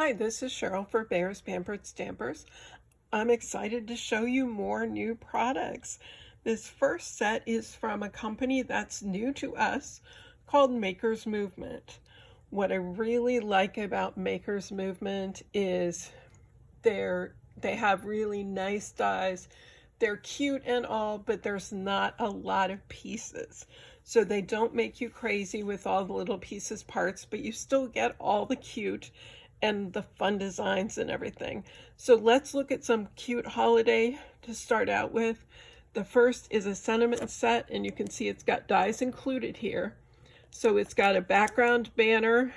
Hi, this is Cheryl for Bears Pampered Stampers. I'm excited to show you more new products. This first set is from a company that's new to us called Maker's Movement. What I really like about Maker's Movement is they have really nice dies. They're cute and all, but there's not a lot of pieces. So they don't make you crazy with all the little pieces parts, but you still get all the cute and the fun designs and everything. So let's look at some cute holiday to start out with. The first is a sentiment set, and you can see it's got dies included here. So it's got a background banner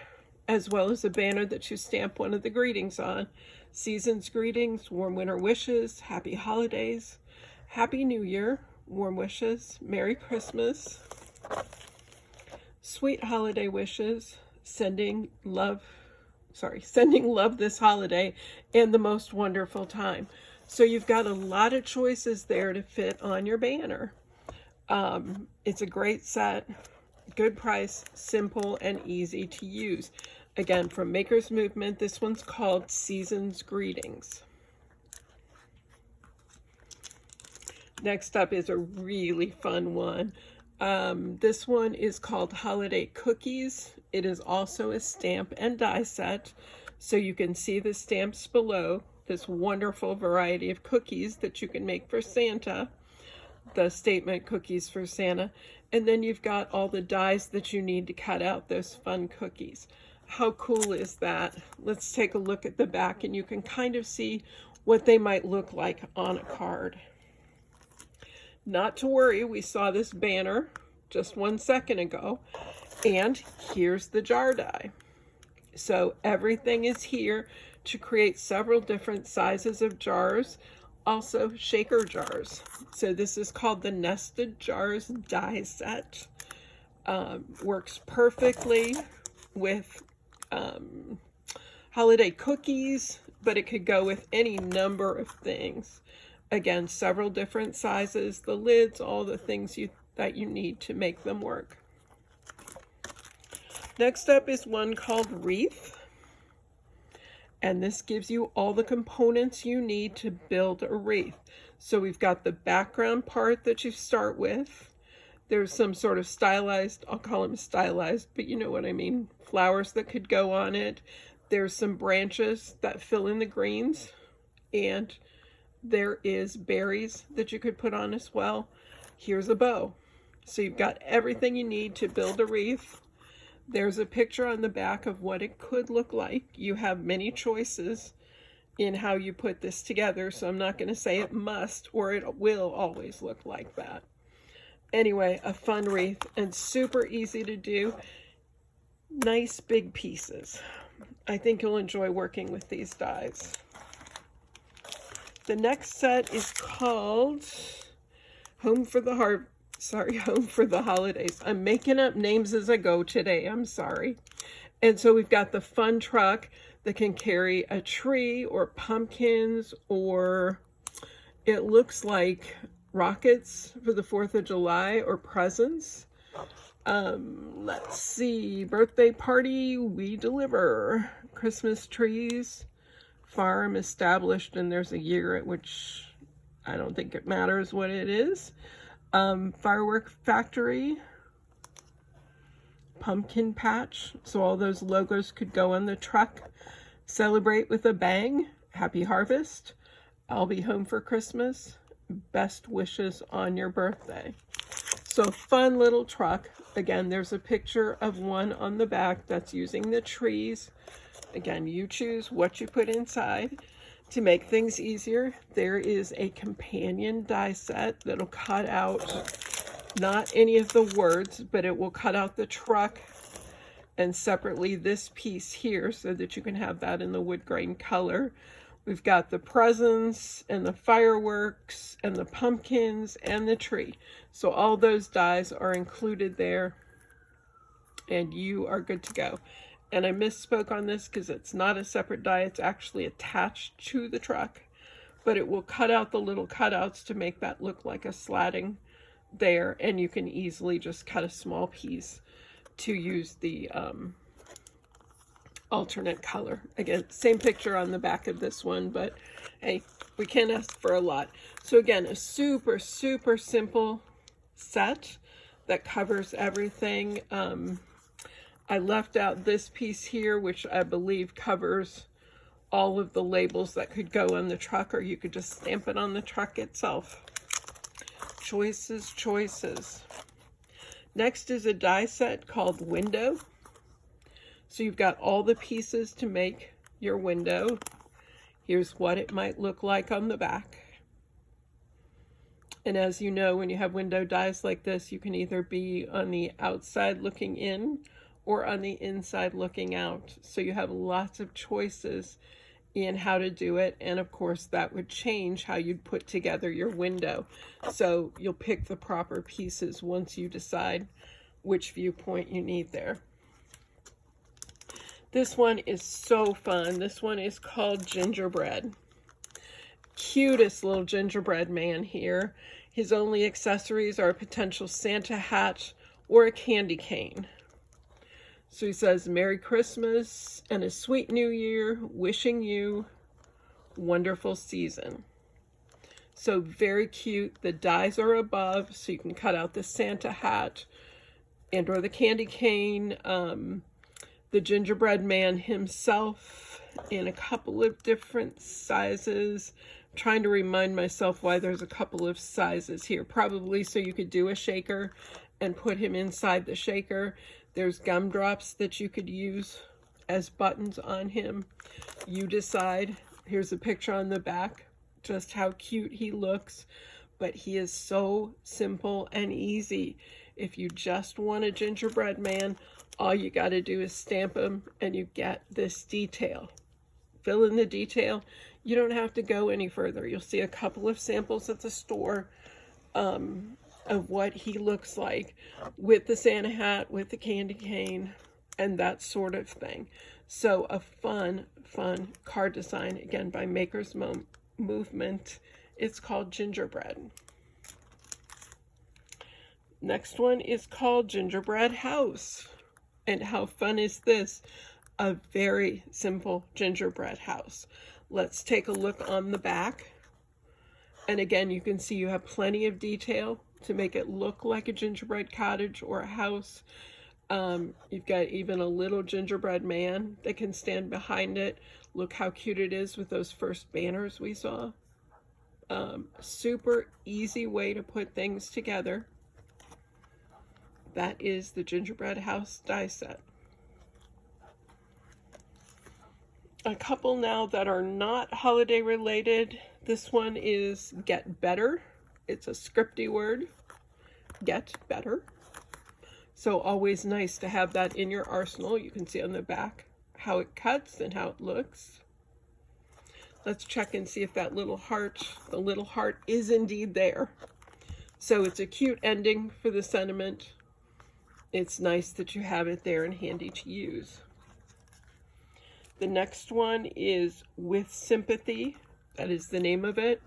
as well as a banner that you stamp one of the greetings on. Season's greetings, warm winter wishes, happy holidays, happy new year, warm wishes, merry Christmas, sweet holiday wishes, sending love this holiday, and the most wonderful time. So you've got a lot of choices there to fit on your banner. It's a great set, good price, simple and easy to use. Again, from Maker's Movement, this one's called Season's Greetings. Next up is a really fun one. This one is called Holiday Cookies. It is also a stamp and die set, so you can see the stamps below, this wonderful variety of cookies that you can make for Santa, the statement cookies for Santa, and then you've got all the dies that you need to cut out those fun cookies. How cool is that? Let's take a look at the back and you can kind of see what they might look like on a card. Not to worry, we saw this banner just 1 second ago, and here's the jar die. So everything is here to create several different sizes of jars, also shaker jars. So this is called the Nested Jars die set. Works perfectly with holiday cookies, but it could go with any number of things. Again, several different sizes, the lids, all the things that you need to make them work. Next up is one called Wreath. And this gives you all the components you need to build a wreath. So we've got the background part that you start with. There's some sort of stylized, I'll call them stylized, but you know what I mean, flowers that could go on it. There's some branches that fill in the greens, and there is berries that you could put on as well. Here's a bow. So you've got everything you need to build a wreath. There's a picture on the back of what it could look like. You have many choices in how you put this together, so I'm not going to say it must or it will always look like that. Anyway, a fun wreath and super easy to do. Nice big pieces. I think you'll enjoy working with these dies. The next set is called Home for the Holidays. I'm making up names as I go today. I'm sorry. And so we've got the fun truck that can carry a tree or pumpkins, or it looks like rockets for the 4th of July or presents. Let's see. Birthday party, we deliver. Christmas trees. Farm established, and there's a year at which I don't think it matters what it is. Firework factory, pumpkin patch, so all those logos could go on the truck. Celebrate with a bang, happy harvest, I'll be home for Christmas, best wishes on your birthday. So fun little truck. Again, there's a picture of one on the back that's using the trees. Again, you choose what you put inside. To make things easier, there is a companion die set that'll cut out not any of the words, but it will cut out the truck and separately this piece here so that you can have that in the wood grain color. We've got the presents and the fireworks and the pumpkins and the tree. So all those dies are included there and you are good to go. And I misspoke on this because it's not a separate die, it's actually attached to the truck, but it will cut out the little cutouts to make that look like a slatting there, and you can easily just cut a small piece to use the alternate color. Again, same picture on the back of this one, but hey, we can't ask for a lot. So again, a super, super simple set that covers everything. I left out this piece here, which I believe covers all of the labels that could go on the truck, or you could just stamp it on the truck itself. Choices, choices. Next is a die set called Window. So you've got all the pieces to make your window. Here's what it might look like on the back. And as you know, when you have window dies like this, you can either be on the outside looking in or on the inside looking out. So you have lots of choices in how to do it. And of course, that would change how you'd put together your window. So you'll pick the proper pieces once you decide which viewpoint you need there. This one is so fun. This one is called Gingerbread. Cutest little gingerbread man here. His only accessories are a potential Santa hat or a candy cane. So he says, Merry Christmas and a sweet New Year, wishing you wonderful season. So very cute. The dies are above, so you can cut out the Santa hat and or the candy cane. The gingerbread man himself in a couple of different sizes. I'm trying to remind myself why there's a couple of sizes here. Probably so you could do a shaker and put him inside the shaker. There's gumdrops that you could use as buttons on him. You decide. Here's a picture on the back, just how cute he looks. But he is so simple and easy. If you just want a gingerbread man, all you got to do is stamp them and you get this detail. Fill in the detail. You don't have to go any further. You'll see a couple of samples at the store of what he looks like with the Santa hat, with the candy cane, and that sort of thing. So a fun, fun card design, again, by Maker's Movement. It's called Gingerbread. Next one is called Gingerbread House. And how fun is this? A very simple gingerbread house. Let's take a look on the back. And again, you can see you have plenty of detail to make it look like a gingerbread cottage or a house. You've got even a little gingerbread man that can stand behind it. Look how cute it is with those first banners we saw. Super easy way to put things together. That is the Gingerbread House die set. A couple now that are not holiday related. This one is Get Better. It's a scripty word. Get better. So always nice to have that in your arsenal. You can see on the back how it cuts and how it looks. Let's check and see if that little heart, the little heart is indeed there. So it's a cute ending for the sentiment. It's nice that you have it there and handy to use. The next one is With Sympathy. That is the name of it.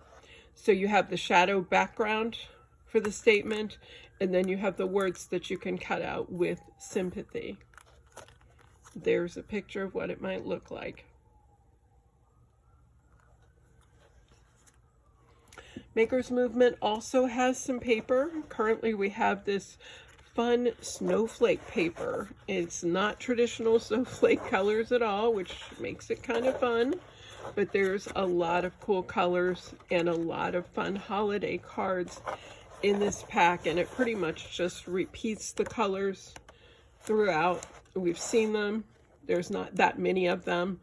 So you have the shadow background for the statement, and then you have the words that you can cut out with sympathy. There's a picture of what it might look like. Maker's Movement also has some paper. Currently we have this fun snowflake paper. It's not traditional snowflake colors at all, which makes it kind of fun, but there's a lot of cool colors and a lot of fun holiday cards in this pack, and it pretty much just repeats the colors throughout. We've seen them. There's not that many of them,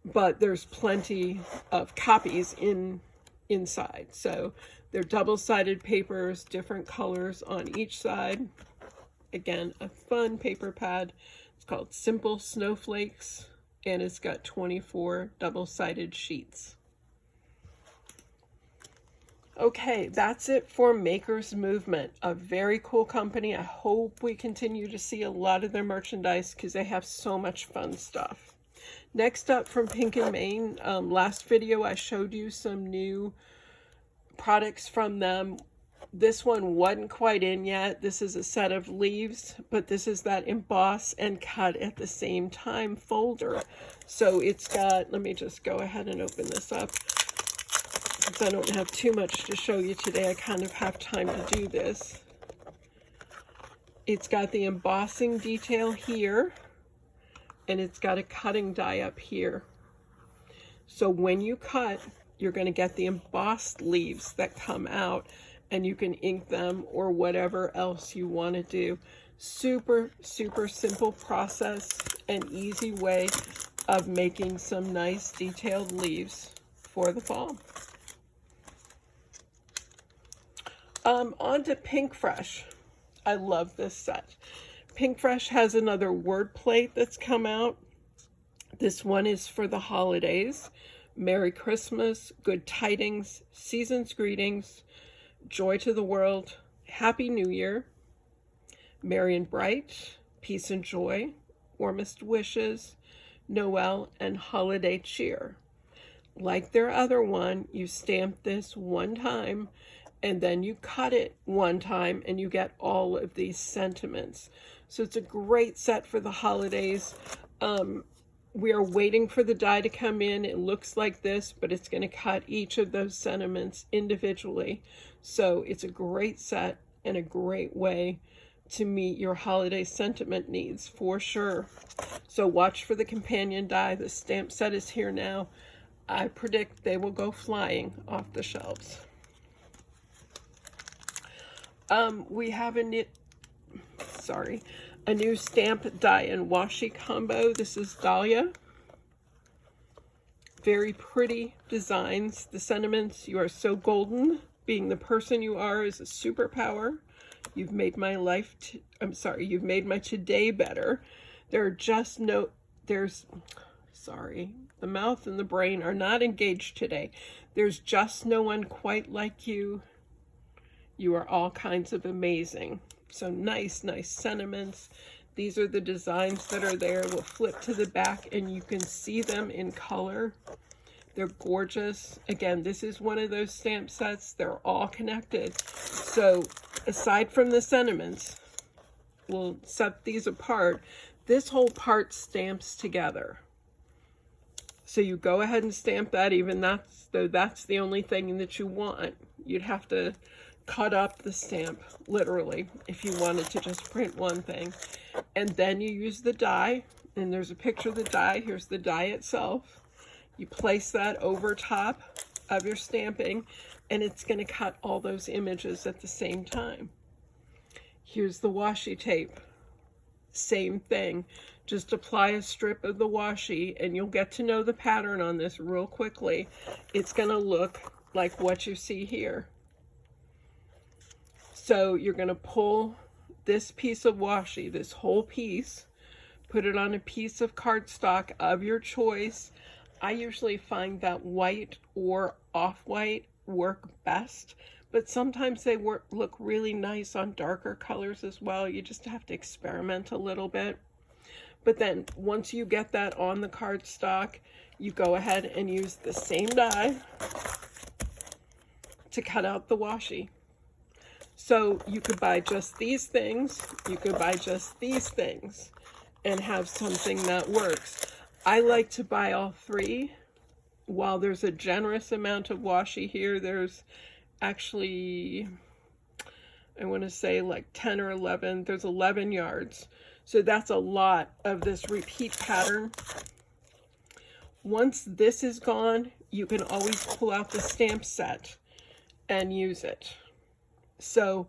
but there's plenty of copies inside. So they're double-sided papers, different colors on each side. Again, a fun paper pad. It's called Simple Snowflakes, and it's got 24 double-sided sheets. Okay, that's it for Maker's Movement. A very cool company. I hope we continue to see a lot of their merchandise because they have so much fun stuff. Next up from Pink and Main, last video I showed you some new products from them. This one wasn't quite in yet. This is a set of leaves, but this is that emboss and cut at the same time folder. So it's got, let me just go ahead and open this up, because I don't have too much to show you today. I kind of have time to do this. It's got the embossing detail here, and it's got a cutting die up here. So when you cut, you're going to get the embossed leaves that come out, and you can ink them or whatever else you want to do. Super, super simple process and easy way of making some nice detailed leaves for the fall. On to Pinkfresh. I love this set. Pinkfresh has another word plate that's come out. This one is for the holidays. Merry Christmas, good tidings, season's greetings, joy to the world, Happy New Year, merry and bright, peace and joy, warmest wishes, Noel, and holiday cheer. Like their other one, you stamp this one time, and then you cut it one time, and you get all of these sentiments. So it's a great set for the holidays. We are waiting for the die to come in. It looks like this, but it's going to cut each of those sentiments individually. So it's a great set and a great way to meet your holiday sentiment needs for sure. So watch for the companion die. The stamp set is here now. I predict they will go flying off the shelves. We have a new stamp die and washi combo. This is Dahlia. Very pretty designs. The sentiments: you are so golden. Being the person you are is a superpower. You've made my life, you've made my today better. There are just no, the mouth and the brain are not engaged today. There's just no one quite like you. You are all kinds of amazing. So nice, nice sentiments. These are the designs that are there. We'll flip to the back and you can see them in color. They're gorgeous. Again, this is one of those stamp sets. They're all connected. So aside from the sentiments, we'll set these apart. This whole part stamps together. So you go ahead and stamp that, even though that's the only thing that you want. You'd have to cut up the stamp, literally, if you wanted to just print one thing. And then you use the die, and there's a picture of the die. Here's the die itself. You place that over top of your stamping, and it's going to cut all those images at the same time. Here's the washi tape. Same thing. Just apply a strip of the washi, and you'll get to know the pattern on this real quickly. It's going to look like what you see here. So you're going to pull this piece of washi, this whole piece, put it on a piece of cardstock of your choice. I usually find that white or off-white work best, but sometimes they look really nice on darker colors as well. You just have to experiment a little bit. But then once you get that on the cardstock, you go ahead and use the same die to cut out the washi. So you could buy just these things, you could buy just these things, and have something that works. I like to buy all three. While there's a generous amount of washi here, there's actually, I want to say like 10 or 11, there's 11 yards. So that's a lot of this repeat pattern. Once this is gone, you can always pull out the stamp set and use it. So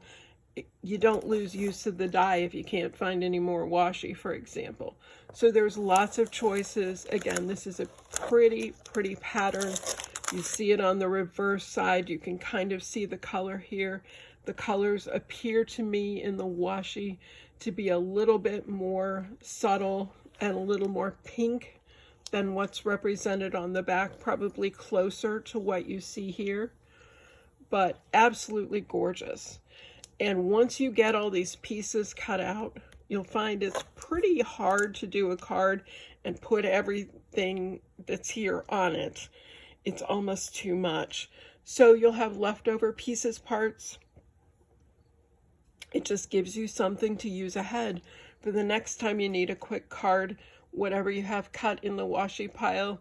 you don't lose use of the die if you can't find any more washi, for example. So there's lots of choices. Again, this is a pretty pattern. You see it on the reverse side. You can kind of see the color here. The colors appear to me in the washi to be a little bit more subtle and a little more pink than what's represented on the back, probably closer to what you see here. But absolutely gorgeous. And once you get all these pieces cut out, you'll find it's pretty hard to do a card and put everything that's here on it. It's almost too much. So you'll have leftover pieces, parts, It just gives you something to use ahead for the next time you need a quick card. Whatever you have cut in the washi pile,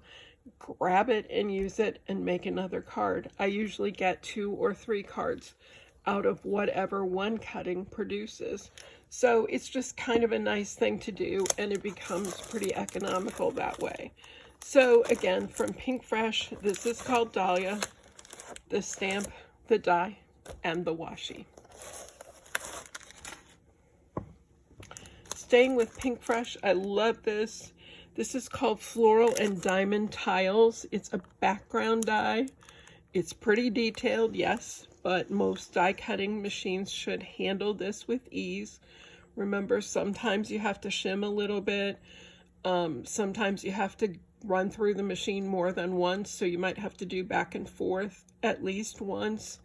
grab it and use it and make another card. I usually get 2 or 3 cards out of whatever one cutting produces. So it's just kind of a nice thing to do, and it becomes pretty economical that way. So again, from Pinkfresh, this is called Dahlia, the stamp, the die, and the washi. Staying with Pinkfresh, I love this. This is called Floral and Diamond Tiles. It's a background die. It's pretty detailed, yes, but most die cutting machines should handle this with ease. Remember, sometimes you have to shim a little bit. Sometimes you have to run through the machine more than once, so you might have to do back and forth at least once,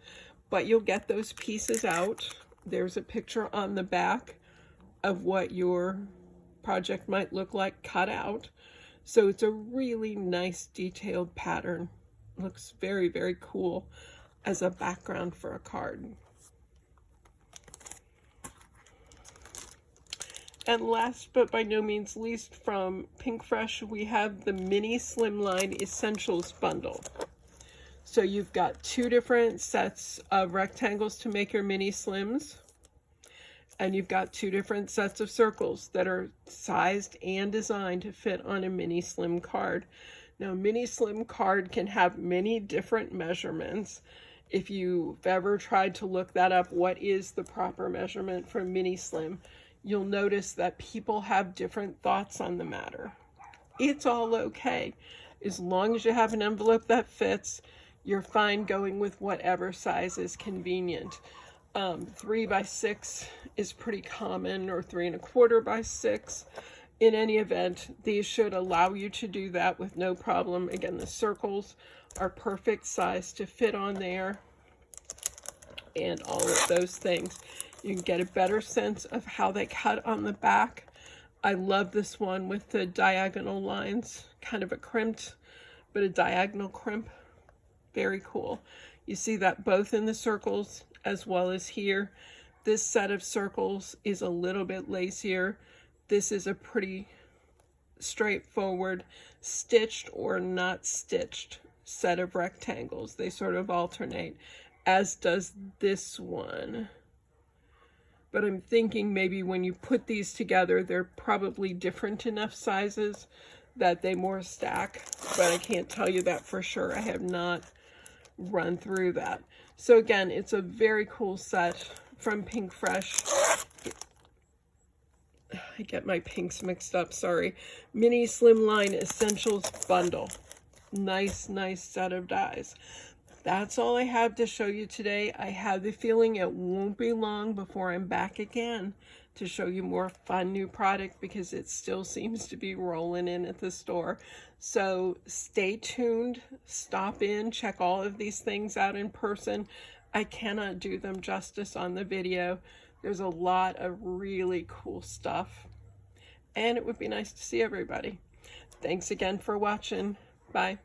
but you'll get those pieces out. There's a picture on the back of what your project might look like cut out. So it's a really nice detailed pattern. Looks very, very cool as a background for a card. And last but by no means least, from Pinkfresh, we have the Mini Slimline Essentials Bundle. So you've got 2 different sets of rectangles to make your mini slims. And you've got 2 different sets of circles that are sized and designed to fit on a mini slim card. Now, a mini slim card can have many different measurements. If you've ever tried to look that up, what is the proper measurement for mini slim, you'll notice that people have different thoughts on the matter. It's all okay. As long as you have an envelope that fits, you're fine going with whatever size is convenient. 3 by 6 is pretty common, or 3 1/4 by 6. In any event, these should allow you to do that with no problem. Again, the circles are perfect size to fit on there, and all of those things. You can get a better sense of how they cut on the back. I love this one with the diagonal lines, kind of a crimped, but a diagonal crimp. Very cool. You see that both in the circles as well as here. This set of circles is a little bit lacier. This is a pretty straightforward stitched or not stitched set of rectangles. They sort of alternate, as does this one. But I'm thinking maybe when you put these together, they're probably different enough sizes that they more stack, but I can't tell you that for sure. I have not run through that. So again, it's a very cool set from Pinkfresh. I get my pinks mixed up, sorry. Mini Slimline Essentials Bundle. Nice, nice set of dies. That's all I have to show you today. I have the feeling it won't be long before I'm back again to show you more fun new product, because it still seems to be rolling in at the store. So stay tuned, stop in, check all of these things out in person. I cannot do them justice on the video. There's a lot of really cool stuff, and it would be nice to see everybody. Thanks again for watching. Bye.